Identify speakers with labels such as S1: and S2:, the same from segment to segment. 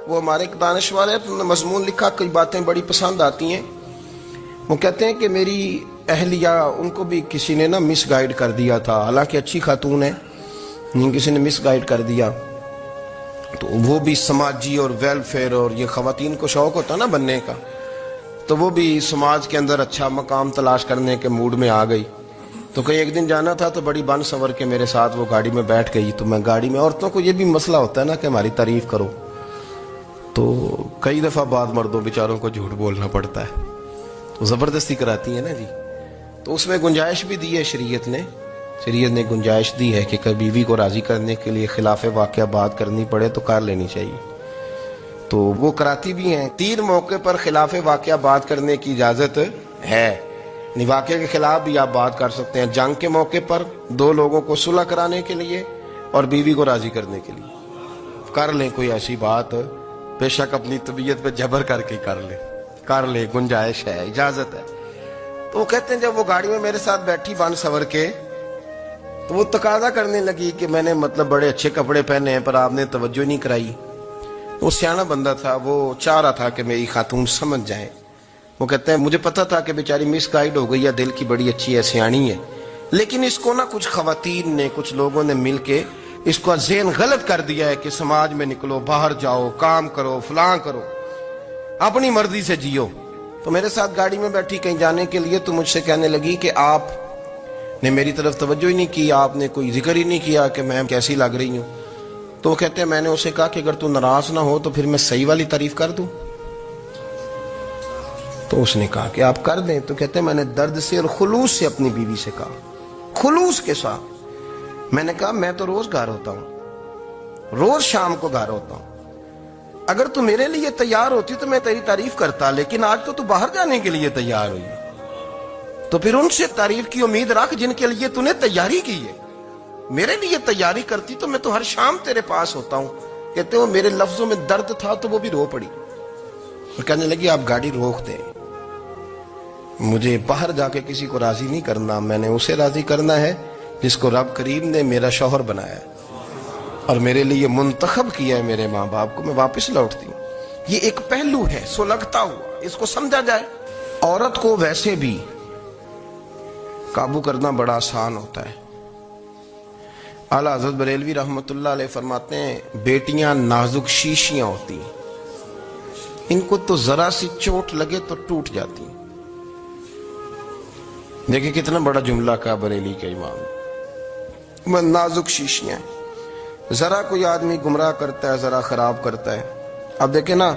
S1: وہ ہمارے ایک دانشور ہے، انہوں نے مضمون لکھا، کئی باتیں بڑی پسند آتی ہیں۔ وہ کہتے ہیں کہ میری اہلیہ، ان کو بھی کسی نے نا مس گائیڈ کر دیا تھا، حالانکہ اچھی خاتون ہے، کسی نے مس گائیڈ کر دیا، تو وہ بھی سماجی اور ویلفیئر اور یہ خواتین کو شوق ہوتا نا بننے کا، تو وہ بھی سماج کے اندر اچھا مقام تلاش کرنے کے موڈ میں آ گئی۔ تو کہیں ایک دن جانا تھا تو بڑی بن سنور کے میرے ساتھ وہ گاڑی میں بیٹھ گئی۔ تو میں گاڑی میں، عورتوں کو یہ بھی مسئلہ ہوتا ہے نا کہ ہماری تعریف کرو، تو کئی دفعہ بعد مردوں بیچاروں کو جھوٹ بولنا پڑتا ہے، تو زبردستی کراتی ہے نا جی۔ تو اس میں گنجائش بھی دی ہے شریعت نے گنجائش دی ہے کہ کبھی بیوی کو راضی کرنے کے لیے خلاف واقعہ بات کرنی پڑے تو کر لینی چاہیے، تو وہ کراتی بھی ہیں۔ 3 موقع پر خلاف واقعہ بات کرنے کی اجازت ہے، واقعے کے خلاف بھی آپ بات کر سکتے ہیں۔ جنگ کے موقع پر 2 لوگوں کو صلح کرانے کے لیے اور بیوی کو راضی کرنے کے لیے کر لیں کوئی ایسی بات، بے شک اپنی طبیعت پہ جبر کر کے کر لیں، گنجائش ہے، اجازت ہے۔ تو وہ کہتے ہیں جب وہ گاڑی میں میرے ساتھ بیٹھی بن سور کے، تو وہ تقاضا کرنے لگی کہ میں نے مطلب بڑے اچھے کپڑے پہنے ہیں پر آپ نے توجہ نہیں کرائی۔ وہ سیاںا بندہ تھا، وہ چاہ رہا تھا کہ میری خاتون سمجھ جائیں۔ وہ کہتے ہیں مجھے پتا تھا کہ بیچاری مس گائیڈ ہو گئی ہے، دل کی بڑی اچھی ہے، سیاਣੀ ہے، لیکن اس کو نا کچھ خواتین نے، کچھ لوگوں نے مل کے اس کو ذہن غلط کر دیا ہے کہ سماج میں نکلو، باہر جاؤ، کام کرو، فلاں کرو، اپنی مرضی سے جیو۔ تو میرے ساتھ گاڑی میں بیٹھی کہیں جانے کے لیے، تو مجھ سے کہنے لگی کہ آپ نے میری طرف توجہ ہی نہیں کی، آپ نے کوئی ذکر ہی نہیں کیا کہ میں کیسی لگ رہی ہوں۔ تو وہ کہتے ہیں میں نے اسے کہا کہ اگر تو ناراض نہ ہو تو پھر میں صحیح والی تعریف کر دوں۔ تو اس نے کہا کہ آپ کر دیں۔ تو کہتے ہیں میں نے درد سے اور خلوص سے اپنی بیوی سے کہا، خلوص کے ساتھ میں نے کہا میں تو روز گھر ہوتا ہوں، روز شام کو گھر ہوتا ہوں، اگر تو میرے لیے تیار ہوتی تو میں تیری تعریف کرتا، لیکن آج تو باہر جانے کے لیے تیار ہوئی، تو پھر ان سے تعریف کی امید رکھ جن کے لیے تو نے تیاری کی ہے۔ میرے لیے تیاری کرتی تو میں تو ہر شام تیرے پاس ہوتا ہوں۔ کہتے ہیں میرے لفظوں میں درد تھا تو وہ بھی رو پڑی اور کہنے لگی آپ گاڑی روک دیں، مجھے باہر جا کے کسی کو راضی نہیں کرنا، میں نے اسے راضی کرنا ہے جس کو رب کریم نے میرا شوہر بنایا ہے اور میرے لیے منتخب کیا ہے، میرے ماں باپ کو۔ میں واپس لوٹتی ہوں۔ یہ ایک پہلو ہے سلگتا ہوا، اس کو سمجھا جائے۔ عورت کو ویسے بھی قابو کرنا بڑا آسان ہوتا ہے۔ اعلیٰ حضرت بریلوی رحمۃ اللہ علیہ فرماتے ہیں بیٹیاں نازک شیشیاں ہوتی ہیں، ان کو تو ذرا سی چوٹ لگے تو ٹوٹ جاتی ہیں۔ دیکھیں کتنا بڑا جملہ کہا بریلی کے امام، نازک شیشیاں، ذرا کوئی آدمی گمراہ کرتا ہے، ذرا خراب کرتا ہے۔ اب دیکھیں نا،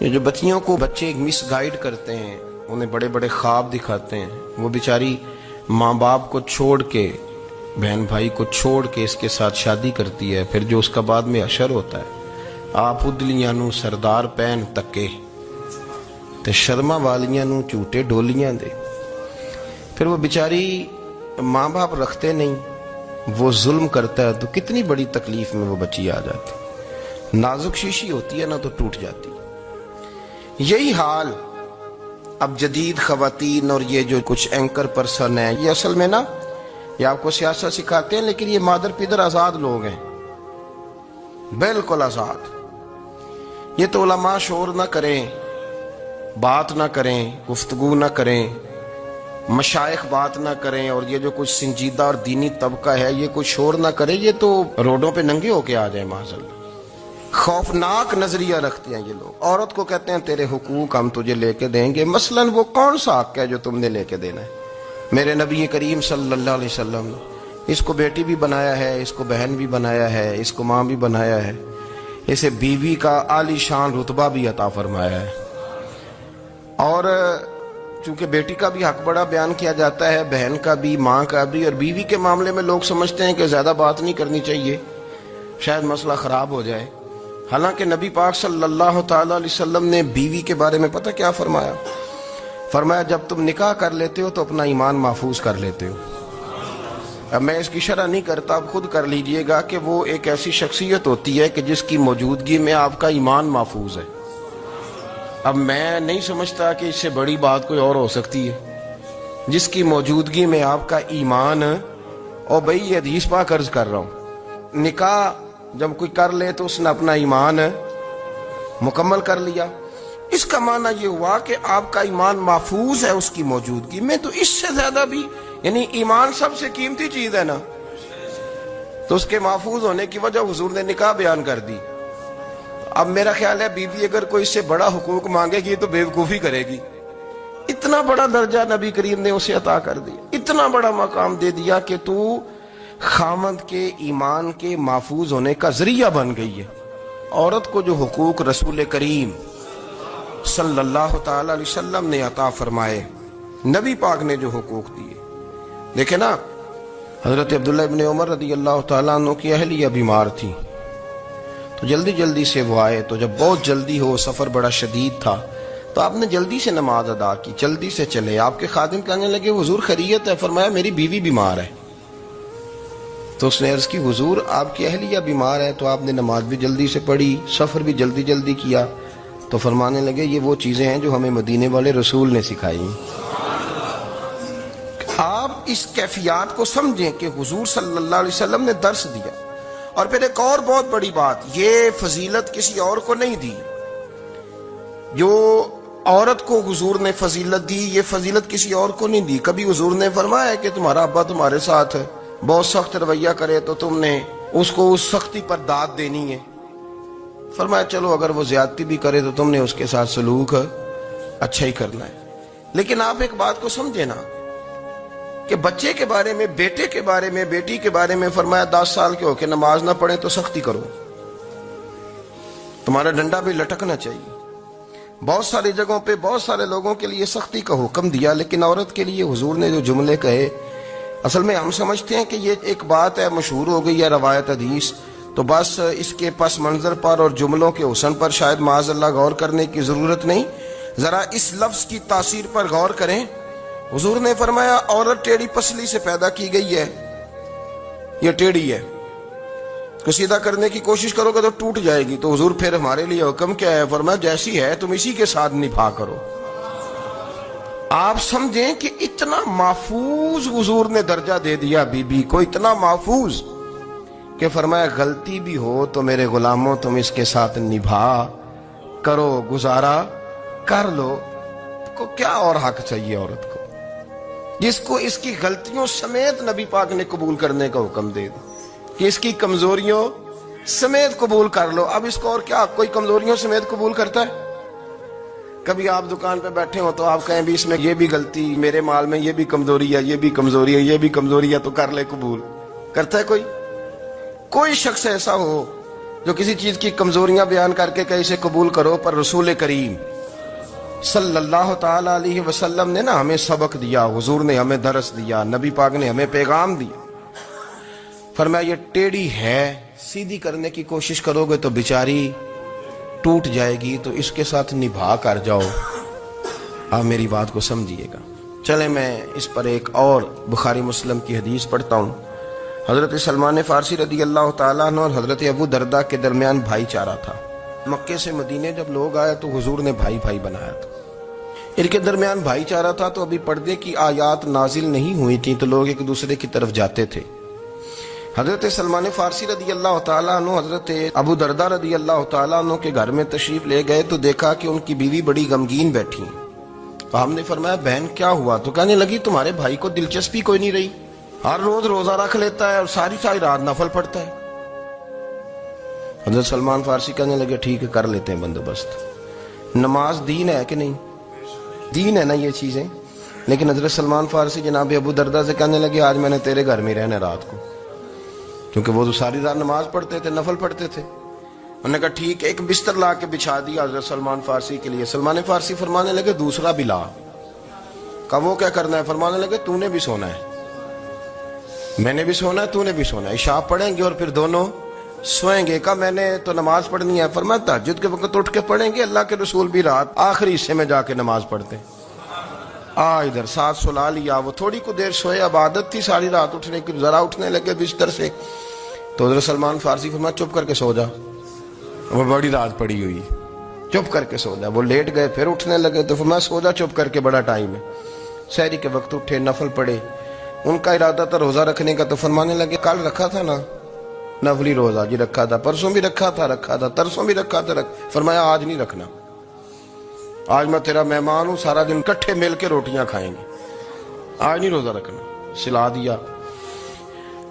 S1: یہ جو بچیوں کو بچے مس گائیڈ کرتے ہیں، انہیں بڑے بڑے خواب دکھاتے ہیں، وہ بیچاری ماں باپ کو چھوڑ کے، بہن بھائی کو چھوڑ کے اس کے ساتھ شادی کرتی ہے، پھر جو اس کا بعد میں اشر ہوتا ہے، آپ ادلیاں نو سردار پہن تکے تے شرما والیاں نو چوٹے ڈولیاں دے۔ پھر وہ بیچاری ماں باپ رکھتے نہیں، وہ ظلم کرتا ہے، تو کتنی بڑی تکلیف میں وہ بچی آ جاتی۔ نازک شیشی ہوتی ہے نا تو ٹوٹ جاتی۔ یہی حال اب جدید خواتین اور یہ جو کچھ اینکر پرسن ہیں، یہ اصل میں نا یہ آپ کو سیاست سکھاتے ہیں، لیکن یہ مادر پیدر آزاد لوگ ہیں، بالکل آزاد۔ یہ تو علماء شور نہ کریں، بات نہ کریں، گفتگو نہ کریں، مشائخ بات نہ کریں، اور یہ جو کچھ سنجیدہ اور دینی طبقہ ہے یہ کوئی شور نہ کرے، یہ تو روڈوں پہ ننگے ہو کے آ جائیں معاذ۔ خوفناک نظریہ رکھتے ہیں یہ لوگ۔ عورت کو کہتے ہیں تیرے حقوق ہم تجھے لے کے دیں گے، مثلاً وہ کون سا حق ہے جو تم نے لے کے دینا ہے؟ میرے نبی کریم صلی اللہ علیہ وسلم نے اس کو بیٹی بھی بنایا ہے، اس کو بہن بھی بنایا ہے، اس کو ماں بھی بنایا ہے، اسے بیوی کا عالی شان رتبہ بھی عطا فرمایا ہے۔ اور چونکہ بیٹی کا بھی حق بڑا بیان کیا جاتا ہے، بہن کا بھی، ماں کا بھی، اور بیوی کے معاملے میں لوگ سمجھتے ہیں کہ زیادہ بات نہیں کرنی چاہیے، شاید مسئلہ خراب ہو جائے۔ حالانکہ نبی پاک صلی اللہ تعالیٰ علیہ وسلم نے بیوی کے بارے میں پتہ کیا فرمایا؟ فرمایا جب تم نکاح کر لیتے ہو تو اپنا ایمان محفوظ کر لیتے ہو۔ اب میں اس کی شرح نہیں کرتا، اب خود کر لیجئے گا کہ وہ ایک ایسی شخصیت ہوتی ہے کہ جس کی موجودگی میں آپ کا ایمان محفوظ ہے۔ اب میں نہیں سمجھتا کہ اس سے بڑی بات کوئی اور ہو سکتی ہے، جس کی موجودگی میں آپ کا ایمان، اور بھئی یہ حدیث پاک عرض کر رہا ہوں، نکاح جب کوئی کر لے تو اس نے اپنا ایمان مکمل کر لیا. اس کا معنی یہ ہوا کہ آپ کا ایمان محفوظ ہے اس کی موجودگی میں. تو اس سے زیادہ بھی یعنی ایمان سب سے قیمتی چیز ہے نا, تو اس کے محفوظ ہونے کی وجہ حضور نے نکاح بیان کر دی. اب میرا خیال ہے بی بی اگر کوئی اس سے بڑا حقوق مانگے گی تو بیوقوفی کرے گی. اتنا بڑا درجہ نبی کریم نے اسے عطا کر دیا, اتنا بڑا مقام دے دیا کہ تو خامند کے ایمان کے محفوظ ہونے کا ذریعہ بن گئی ہے. عورت کو جو حقوق رسول کریم صلی اللہ تعالی علیہ وسلم نے عطا فرمائے, نبی پاک نے جو حقوق دیے, دیکھیں نا حضرت عبداللہ ابن عمر رضی اللہ تعالیٰ عنہ کی اہلیہ بیمار تھی, تو جلدی جلدی سے وہ آئے. تو جب بہت جلدی ہو, سفر بڑا شدید تھا, تو آپ نے جلدی سے نماز ادا کی, جلدی سے چلے. آپ کے خادم کہنے لگے حضور خیریت ہے؟ فرمایا میری بیوی بیمار ہے. تو اس نے عرض کی حضور آپ کی اہلیہ بیمار ہے, تو آپ نے نماز بھی جلدی سے پڑھی, سفر بھی جلدی جلدی کیا. تو فرمانے لگے یہ وہ چیزیں ہیں جو ہمیں مدینے والے رسول نے سکھائی. آپ اس کیفیات کو سمجھیں کہ حضور صلی اللہ علیہ وسلم نے درس دیا. اور پھر ایک اور بہت بڑی بات, یہ فضیلت کسی اور کو نہیں دی. جو عورت کو حضور نے فضیلت دی, یہ فضیلت کسی اور کو نہیں دی. کبھی حضور نے فرمایا کہ تمہارا ابا تمہارے ساتھ بہت سخت رویہ کرے تو تم نے اس کو اس سختی پر داد دینی ہے. فرمایا چلو اگر وہ زیادتی بھی کرے تو تم نے اس کے ساتھ سلوک اچھا ہی کرنا ہے. لیکن آپ ایک بات کو سمجھے نا کہ بچے کے بارے میں, بیٹے کے بارے میں, بیٹی کے بارے میں فرمایا 10 سال کے ہو کے نماز نہ پڑھیں تو سختی کرو, تمہارا ڈنڈا بھی لٹکنا چاہیے. بہت ساری جگہوں پہ بہت سارے لوگوں کے لیے سختی کا حکم دیا, لیکن عورت کے لیے حضور نے جو جملے کہے, اصل میں ہم سمجھتے ہیں کہ یہ ایک بات ہے, مشہور ہو گئی ہے روایت حدیث, تو بس اس کے پس منظر پر اور جملوں کے حسن پر شاید معاذ اللہ غور کرنے کی ضرورت نہیں. ذرا اس لفظ کی تاثیر پر غور کریں. حضور نے فرمایا عورت ٹیڑھی پسلی سے پیدا کی گئی ہے, یہ ٹیڑھی ہے, کو سیدھا کرنے کی کوشش کرو گے تو ٹوٹ جائے گی. تو حضور پھر ہمارے لیے حکم کیا ہے؟ فرمایا جیسی ہے تم اسی کے ساتھ نبھا کرو. آپ سمجھیں کہ اتنا محفوظ حضور نے درجہ دے دیا بی بی کو, اتنا محفوظ کہ فرمایا غلطی بھی ہو تو میرے غلاموں تم اس کے ساتھ نبھا کرو, گزارا کر لو. کو کیا اور حق چاہیے عورت کو, جس کو اس کی غلطیوں سمیت نبی پاک نے قبول کرنے کا حکم دے دیا کہ اس کی کمزوریوں سمیت قبول کر لو. اب اس کو اور کیا, کوئی کمزوریوں سمیت قبول کرتا ہے؟ کبھی آپ دکان پہ بیٹھے ہو تو آپ کہیں بھی اس میں یہ بھی غلطی, میرے مال میں یہ بھی کمزوری ہے, یہ بھی کمزوری ہے, یہ بھی کمزوری ہے, تو کر لے قبول. کرتا ہے کوئی؟ کوئی شخص ایسا ہو جو کسی چیز کی کمزوریاں بیان کر کے کہ اسے قبول کرو؟ پر رسول کریم صلی اللہ تعالی علیہ وسلم نے نا ہمیں سبق دیا, حضور نے ہمیں درس دیا, نبی پاک نے ہمیں پیغام دیا. فرمایا یہ ٹیڑھی ہے, سیدھی کرنے کی کوشش کرو گے تو بیچاری ٹوٹ جائے گی, تو اس کے ساتھ نبھا کر جاؤ. آپ میری بات کو سمجھیے گا. چلیں میں اس پر ایک اور بخاری مسلم کی حدیث پڑھتا ہوں. حضرت سلمان فارسی رضی اللہ تعالیٰ عنہ اور حضرت ابو دردہ کے درمیان بھائی چارہ تھا. مکے سے مدینے جب لوگ آئے تو حضور نے بھائی بھائی بنایا تھا. ان کے درمیان بھائی چارہ تھا, تو ابھی پردے کی آیات نازل نہیں ہوئی تھیں, تو لوگ ایک دوسرے کی طرف جاتے تھے. حضرت سلمان فارسی رضی اللہ تعالیٰ عنہ حضرت ابو دردہ رضی اللہ تعالیٰ عنہ کے گھر میں تشریف لے گئے, تو دیکھا کہ ان کی بیوی بڑی غمگین بیٹھی. تو ہم نے فرمایا بہن کیا ہوا؟ تو کہنے لگی تمہارے بھائی کو دلچسپی کوئی نہیں رہی, ہر روز روزہ رکھ لیتا ہے اور ساری ساری رات نفل پڑھتا ہے. حضرت سلمان فارسی کہنے لگے ٹھیک ہے کر لیتے ہیں بندوبست. نماز دین ہے کہ نہیں؟ دین ہے نا یہ چیزیں. لیکن حضرت سلمان فارسی جناب ابو دردہ سے کہنے لگے آج میں نے تیرے گھر میں رہنا رات کو, کیونکہ وہ تو ساری رات نماز پڑھتے تھے, نفل پڑھتے تھے. انہوں نے کہا ٹھیک ہے, ایک بستر لا کے بچھا دیا حضرت سلمان فارسی کے لیے. سلمان فارسی فرمانے لگے دوسرا بھی لا. کہا وہ کیا کرنا ہے؟ فرمانے لگے تو نے بھی سونا ہے, میں نے بھی سونا ہے, تو نے بھی سونا ہے, عشاء پڑھیں گے اور پھر دونوں سوئیں گے. کہا میں نے تو نماز پڑھنی ہے. فرمایا تہجد کے وقت اٹھ کے پڑھیں گے, اللہ کے رسول بھی رات آخری حصے میں جا کے نماز پڑھتے. ادھر ساتھ سلا لیا. وہ تھوڑی کو دیر سوئے, اب عادت تھی ساری رات اٹھنے کی, ذرا اٹھنے لگے بستر سے, تو حضرت سلمان فارسی فرمایا چپ کر کے سو جا, وہ بڑی رات پڑی ہوئی, چپ کر کے سو جا. وہ لیٹ گئے, پھر اٹھنے لگے, تو فرمایا سو جا چپ کر کے, بڑا ٹائم ہے. سحری کے وقت اٹھے, نفل پڑھے. ان کا ارادہ تھا روزہ رکھنے کا, تو فرمانے لگے کل رکھا تھا نا, نفلی روزہ جی رکھا تھا، پرسوں بھی رکھا تھا، ترسوں بھی رکھا تھا، فرمایا آج نہیں رکھنا، آج میں تیرا مہمان ہوں، سارا دن کٹھے مل کے روٹیاں کھائیں گے، آج نہیں روزہ رکھنا، سلا دیا۔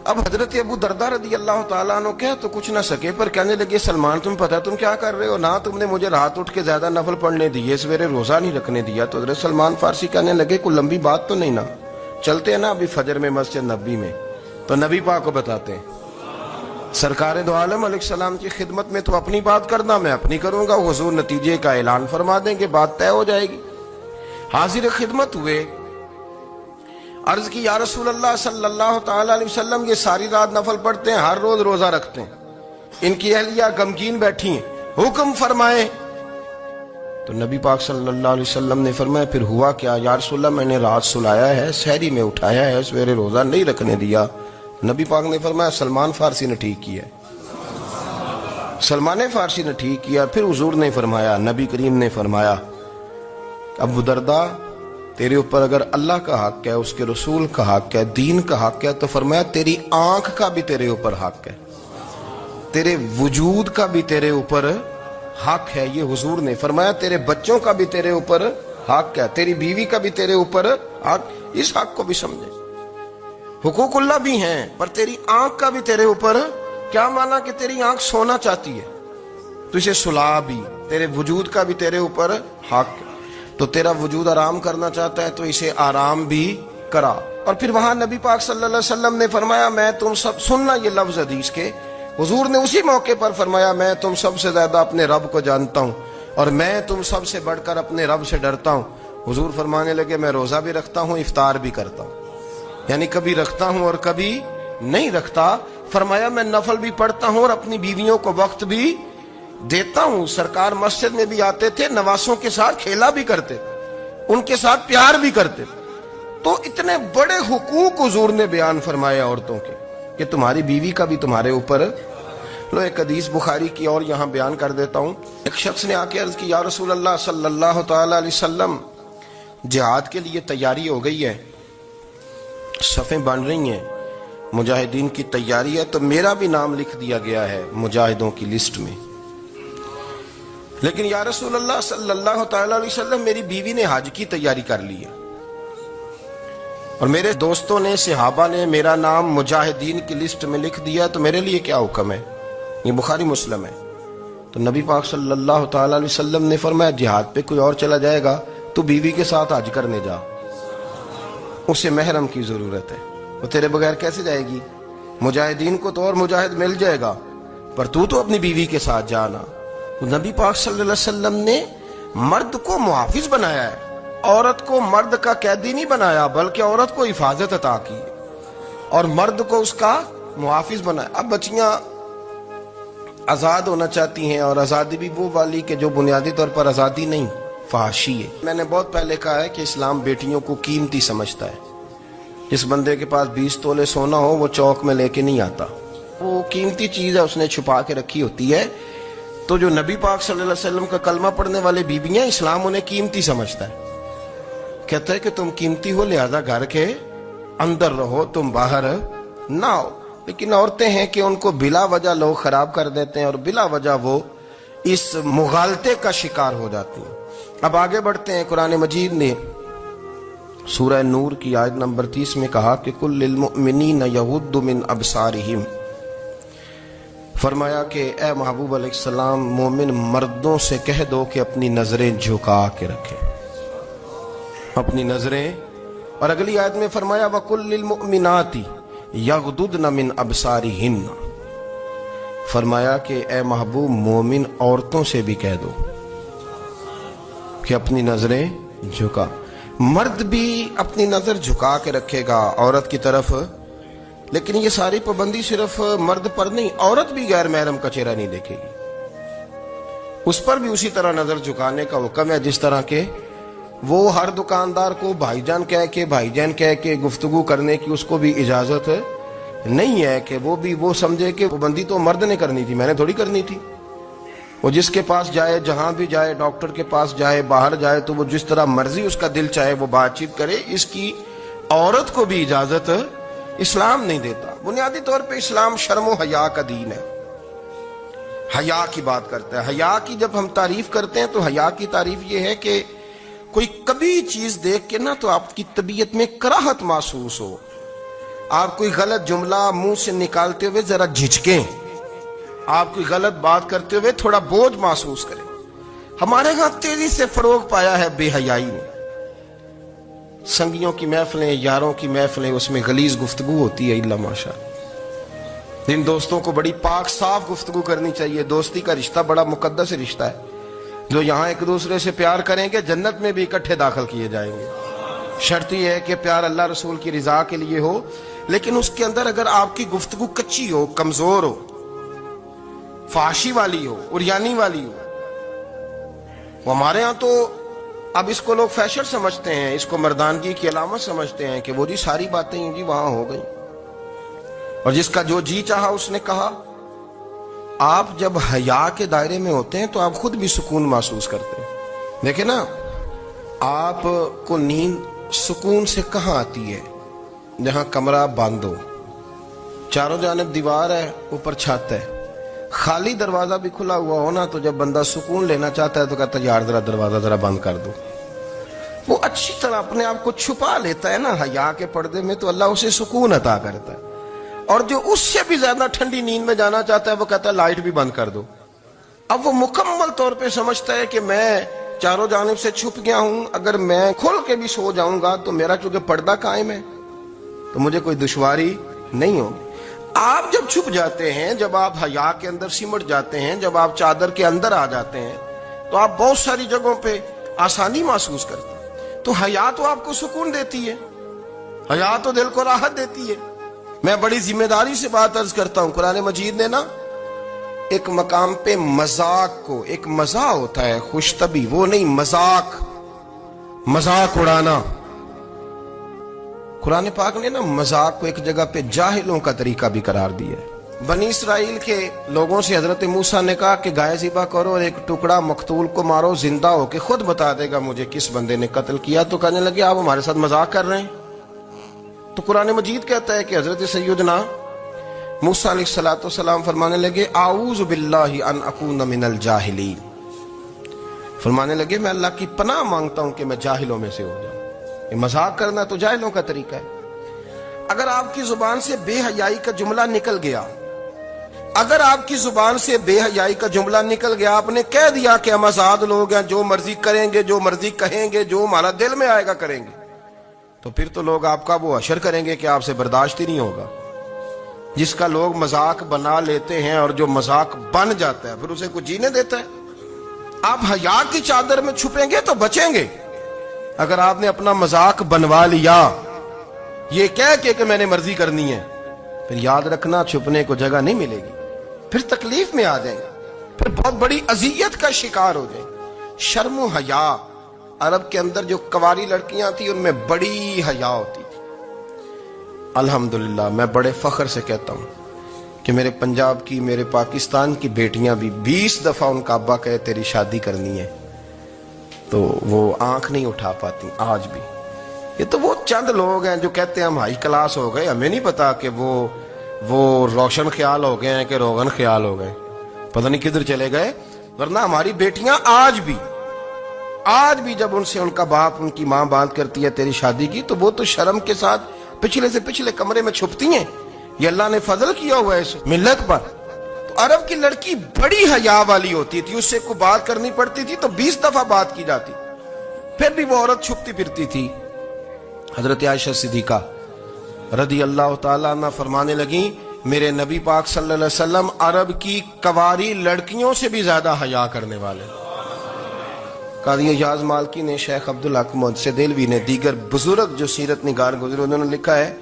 S1: اب حضرت ابو درداء رضی اللہ تعالیٰ عنہ کہہ تو کچھ نہ سکے، پر کہنے لگے سلمان تم پتہ تم کیا کر رہے ہو، نہ تم نے مجھے رات اٹھ کے زیادہ نفل پڑھنے دیے، سویرے روزہ نہیں رکھنے دیا۔ تو حضرت سلمان فارسی کہنے لگے کوئی لمبی بات تو نہیں نا، چلتے ہیں نا ابھی فجر میں مسجد نبی میں، تو نبی پاک کو بتاتے ہیں، سرکار دو عالم علیہ السلام کی خدمت میں تو اپنی بات کرنا، میں اپنی کروں گا، حضور نتیجے کا اعلان فرما دیں کہ بات طے ہو جائے گی۔ حاضر خدمت ہوئے، عرض کی یا رسول اللہ صلی اللہ تعالیٰ علیہ وسلم یہ ساری رات نفل پڑھتے ہیں، ہر روز روزہ رکھتے ہیں، ان کی اہلیہ غمگین بیٹھی ہیں، حکم فرمائے۔ تو نبی پاک صلی اللہ علیہ وسلم نے فرمایا پھر ہوا کیا؟ یا رسول اللہ میں نے رات سلایا ہے، سحری میں اٹھایا ہے، سویرے روزہ نہیں رکھنے دیا۔ نبی پاک نے فرمایا سلمان فارسی نے ٹھیک کیا، سلمان فارسی نے ٹھیک کیا۔ پھر حضور نے فرمایا، نبی کریم نے فرمایا ابو درداء تیرے اوپر اگر اللہ کا حق ہے، اس کے رسول کا حق ہے، دین کا حق ہے، تو فرمایا تیری آنکھ کا بھی تیرے اوپر حق ہے، تیرے وجود کا بھی تیرے اوپر حق ہے۔ یہ حضور نے فرمایا تیرے بچوں کا بھی تیرے اوپر حق ہے، تیری بیوی کا بھی تیرے اوپر حق۔ اس حق کو بھی سمجھے، حقوق اللہ بھی ہیں، پر تیری آنکھ کا بھی تیرے اوپر کیا مانا کہ تیری آنکھ سونا چاہتی ہے تو اسے سلا بھی، تیرے وجود کا بھی تیرے اوپر حق ہے، تو تیرا وجود آرام کرنا چاہتا ہے تو اسے آرام بھی کرا۔ اور پھر وہاں نبی پاک صلی اللہ علیہ وسلم نے فرمایا میں تم سب، سننا یہ لفظ حدیث کے، حضور نے اسی موقع پر فرمایا میں تم سب سے زیادہ اپنے رب کو جانتا ہوں اور میں تم سب سے بڑھ کر اپنے رب سے ڈرتا ہوں۔ حضور فرمانے لگے میں روزہ بھی رکھتا ہوں، افطار بھی کرتا ہوں، یعنی کبھی رکھتا ہوں اور کبھی نہیں رکھتا۔ فرمایا میں نفل بھی پڑھتا ہوں اور اپنی بیویوں کو وقت بھی دیتا ہوں۔ سرکار مسجد میں بھی آتے تھے، نواسوں کے ساتھ کھیلا بھی کرتے، ان کے ساتھ پیار بھی کرتے۔ تو اتنے بڑے حقوق حضور نے بیان فرمائے عورتوں کے کہ تمہاری بیوی کا بھی تمہارے اوپر۔ لو ایک حدیث بخاری کی اور یہاں بیان کر دیتا ہوں۔ ایک شخص نے آ کے عرض کی یا رسول اللہ صلی اللہ تعالی علیہ وسلم جہاد کے لیے تیاری ہو گئی ہے، صفیں بن رہی ہیں، مجاہدین کی تیاری ہے، تو میرا بھی نام لکھ دیا گیا ہے مجاہدوں کی لسٹ میں، لیکن یا رسول اللہ صلی اللہ تعالی علیہ وسلم میری بیوی نے حج کی تیاری کر لی ہے اور میرے دوستوں نے، صحابہ نے میرا نام مجاہدین کی لسٹ میں لکھ دیا، تو میرے لیے کیا حکم ہے؟ یہ بخاری مسلم ہے۔ تو نبی پاک صلی اللہ تعالی علیہ وسلم نے فرمایا جہاد پہ کوئی اور چلا جائے گا تو بیوی کے ساتھ حج کرنے جا، اسے محرم کی ضرورت ہے، وہ تیرے بغیر کیسے جائے گی؟ مجاہدین کو تو اور مجاہد مل جائے گا، پر تو اپنی بیوی کے ساتھ جانا۔ تو نبی پاک صلی اللہ علیہ وسلم نے مرد کو محافظ بنایا ہے، عورت کو مرد کا قیدی نہیں بنایا، بلکہ عورت کو حفاظت عطا کی اور مرد کو اس کا محافظ بنایا۔ اب بچیاں آزاد ہونا چاہتی ہیں، اور آزادی بھی وہ والی کہ جو بنیادی طور پر آزادی نہیں، فحاشی ہے۔ میں نے بہت پہلے کہا ہے کہ اسلام بیٹیوں کو قیمتی سمجھتا ہے۔ جس بندے کے پاس 20 تولے سونا ہو وہ چوک میں لے کے نہیں آتا، وہ قیمتی چیز ہے، اس نے چھپا کے رکھی ہوتی ہے۔ تو جو نبی پاک صلی اللہ علیہ وسلم کا کلمہ پڑھنے والے بیویاں، اسلام انہیں قیمتی سمجھتا ہے، کہتا ہے کہ تم قیمتی ہو لہذا گھر کے اندر رہو، تم باہر نہ ہو۔ لیکن عورتیں ہیں کہ ان کو بلا وجہ لوگ خراب کر دیتے ہیں اور بلا وجہ وہ اس مغالطے کا شکار ہو جاتی ہیں۔ اب آگے بڑھتے ہیں۔ قرآن مجید نے سورہ نور کی آیت نمبر 30 میں کہا کہ کل للمؤمنین یغضوا من ابصارہم، فرمایا کہ اے محبوب علیہ السلام مومن مردوں سے کہہ دو کہ اپنی نظریں جھکا کے رکھیں، اپنی نظریں۔ اور اگلی آیت میں فرمایا وَقُلْ لِلْمُؤْمِنَاتِ یغضضن من ابصارہن، فرمایا کہ اے محبوب مومن عورتوں سے بھی کہہ دو کہ اپنی نظریں جھکا۔ مرد بھی اپنی نظر جھکا کے رکھے گا عورت کی طرف، لیکن یہ ساری پابندی صرف مرد پر نہیں، عورت بھی غیر محرم کا چہرہ نہیں دیکھے گی، اس پر بھی اسی طرح نظر جھکانے کا حکم ہے جس طرح کہ وہ ہر دکاندار کو بھائی جان کہہ کے گفتگو کرنے کی اس کو بھی اجازت نہیں ہے کہ وہ سمجھے کہ پابندی تو مرد نے کرنی تھی، میں نے تھوڑی کرنی تھی۔ وہ جس کے پاس جائے، جہاں بھی جائے، ڈاکٹر کے پاس جائے، باہر جائے، تو وہ جس طرح مرضی اس کا دل چاہے وہ بات چیت کرے، اس کی عورت کو بھی اجازت اسلام نہیں دیتا. بنیادی طور پہ اسلام شرم و حیا کا دین ہے. حیا کی بات کرتا ہے. حیا کی جب ہم تعریف کرتے ہیں تو حیا کی تعریف یہ ہے کہ کوئی کبھی چیز دیکھ کے نا تو آپ کی طبیعت میں کراہت محسوس ہو, آپ کوئی غلط جملہ منہ سے نکالتے ہوئے ذرا جھجکیں, آپ کوئی غلط بات کرتے ہوئے تھوڑا بوجھ محسوس کریں. ہمارے ہاں تیزی سے فروغ پایا ہے بے حیائی نے. سنگیوں کی محفلیں, یاروں کی محفلیں, اس میں غلیظ گفتگو ہوتی ہے الا ماشاء. جن دوستوں کو بڑی پاک صاف گفتگو کرنی چاہیے. دوستی کا رشتہ بڑا مقدس رشتہ ہے. جو یہاں ایک دوسرے سے پیار کریں گے جنت میں بھی اکٹھے داخل کیے جائیں گے. شرط یہ ہے کہ پیار اللہ رسول کی رضا کے لیے ہو, لیکن اس کے اندر اگر آپ کی گفتگو کچی ہو, کمزور ہو, فحاشی والی ہو, عریانی والی ہو. وہ ہمارے ہاں تو اب اس کو لوگ فیشن سمجھتے ہیں, اس کو مردانگی کی علامت سمجھتے ہیں کہ وہ جی ساری باتیں جی وہاں ہو گئی اور جس کا جو جی چاہا اس نے کہا. آپ جب حیا کے دائرے میں ہوتے ہیں تو آپ خود بھی سکون محسوس کرتے ہیں. دیکھیں نا, آپ کو نیند سکون سے کہاں آتی ہے؟ جہاں کمرہ بند ہو, چاروں جانب دیوار ہے, اوپر چھت ہے, خالی دروازہ بھی کھلا ہوا ہو نا تو جب بندہ سکون لینا چاہتا ہے تو کہتا ہے یار ذرا دروازہ ذرا بند کر دو. وہ اچھی طرح اپنے آپ کو چھپا لیتا ہے نا حیا کے پردے میں, تو اللہ اسے سکون عطا کرتا ہے. اور جو اس سے بھی زیادہ ٹھنڈی نیند میں جانا چاہتا ہے وہ کہتا ہے لائٹ بھی بند کر دو. اب وہ مکمل طور پہ سمجھتا ہے کہ میں چاروں جانب سے چھپ گیا ہوں, اگر میں کھل کے بھی سو جاؤں گا تو میرا چونکہ پردہ قائم ہے تو مجھے کوئی دشواری نہیں ہوگی. آپ جب چھپ جاتے ہیں, جب آپ حیا کے اندر سمٹ جاتے ہیں, جب آپ چادر کے اندر آ جاتے ہیں تو آپ بہت ساری جگہوں پہ آسانی محسوس کرتے ہیں. تو حیا تو آپ کو سکون دیتی ہے, حیا تو دل کو راحت دیتی ہے. میں بڑی ذمہ داری سے بات عرض کرتا ہوں, قرآن مجید نے نا ایک مقام پہ مذاق کو, ایک مزاح ہوتا ہے خوش طبی, وہ نہیں مذاق, مذاق اڑانا. قرآن پاک نے نا مذاق کو ایک جگہ پہ جاہلوں کا طریقہ بھی قرار دیا ہے. بنی اسرائیل کے لوگوں سے حضرت موسیٰ نے کہا کہ گائے ذبح کرو اور ایک ٹکڑا مقتول کو مارو, زندہ ہو کے خود بتا دے گا مجھے کس بندے نے قتل کیا. تو کہنے لگے آپ ہمارے ساتھ مذاق کر رہے ہیں. تو قرآن مجید کہتا ہے کہ حضرت سیدنا موسیٰ علیہ السلام فرمانے لگے اعوذ باللہ ان اکون من الجاہلین. فرمانے لگے میں اللہ کی پناہ مانگتا ہوں کہ میں جاہلوں میں سے ہو جاؤں. یہ مذاق کرنا تو جاہلوں کا طریقہ ہے. اگر آپ کی زبان سے بے حیائی کا جملہ نکل گیا, اگر آپ کی زبان سے بے حیائی کا جملہ نکل گیا, آپ نے کہہ دیا کہ ہم آزاد لوگ ہیں, جو مرضی کریں گے, جو مرضی کہیں گے, جو ہمارا دل میں آئے گا کریں گے, تو پھر تو لوگ آپ کا وہ حشر کریں گے کہ آپ سے برداشت ہی نہیں ہوگا. جس کا لوگ مذاق بنا لیتے ہیں اور جو مذاق بن جاتا ہے پھر اسے کوئی جینے دیتا ہے. آپ حیا کی چادر میں چھپیں گے تو بچیں گے. اگر آپ نے اپنا مذاق بنوا لیا یہ کہہ کے کہ میں نے مرضی کرنی ہے, پھر یاد رکھنا چھپنے کو جگہ نہیں ملے گی, پھر تکلیف میں آ جائیں گے, پھر بہت بڑی اذیت کا شکار ہو جائیں. شرم و حیا, عرب کے اندر جو کنواری لڑکیاں تھیں ان میں بڑی حیا ہوتی تھی. الحمدللہ میں بڑے فخر سے کہتا ہوں کہ میرے پنجاب کی, میرے پاکستان کی بیٹیاں بھی 20 دفعہ ان کا ابا کہے تیری شادی کرنی ہے تو وہ آنکھ نہیں اٹھا پاتی آج بھی. یہ تو وہ چند لوگ ہیں جو کہتے ہیں ہم ہائی کلاس ہو گئے, ہمیں نہیں پتا کہ وہ روشن خیال ہو گئے ہیں کہ روغن خیال ہو گئے, پتہ نہیں کدھر چلے گئے. ورنہ ہماری بیٹیاں آج بھی جب ان سے ان کا باپ, ان کی ماں بات کرتی ہے تیری شادی کی, تو وہ تو شرم کے ساتھ پچھلے سے پچھلے کمرے میں چھپتی ہیں. یہ اللہ نے فضل کیا ہوا ہے اس ملت پر. تو عرب کی لڑکی بڑی حیا والی ہوتی تھی, اس سے کوئی بات کرنی پڑتی تھی تو 20 دفعہ بات کی جاتی, پھر بھی وہ عورت چھپتی پھرتی تھی. حضرت عائشہ صدیقہ رضی اللہ تعالیٰ عنہ فرمانے لگیں میرے نبی پاک صلی اللہ علیہ وسلم عرب کی کنواری لڑکیوں سے بھی زیادہ حیا کرنے والے. قاضی اعجاز مالکی نے, شیخ عبدالحق محدث دہلوی نے, دیگر بزرگ جو سیرت نگار گزرے انہوں نے لکھا ہے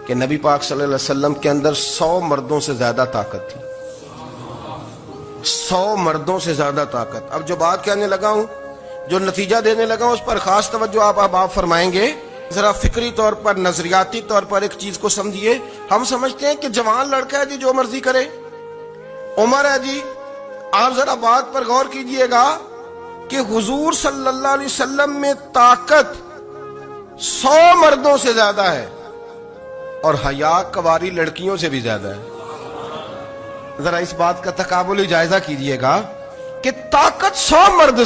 S1: کہ نبی پاک صلی اللہ علیہ وسلم کے اندر 100 مردوں سے زیادہ طاقت تھی. 100 مردوں سے زیادہ طاقت. اب جو بات کہنے لگا ہوں, جو نتیجہ دینے لگا ہوں, اس پر خاص توجہ آپ فرمائیں گے. ذرا فکری طور پر, نظریاتی طور پر ایک چیز کو سمجھیے. ہم سمجھتے ہیں کہ جوان لڑکا ہے جی جو مرضی کرے, عمر ہے جی. آپ ذرا بات پر غور کیجئے گا کہ حضور صلی اللہ علیہ وسلم میں طاقت 100 مردوں سے زیادہ ہے اور حیا کواری لڑکیوں سے بھی زیادہ ہے. ذرا اس بات کا تقابلی جائزہ کیجئے گا کہ طاقت 100 مرد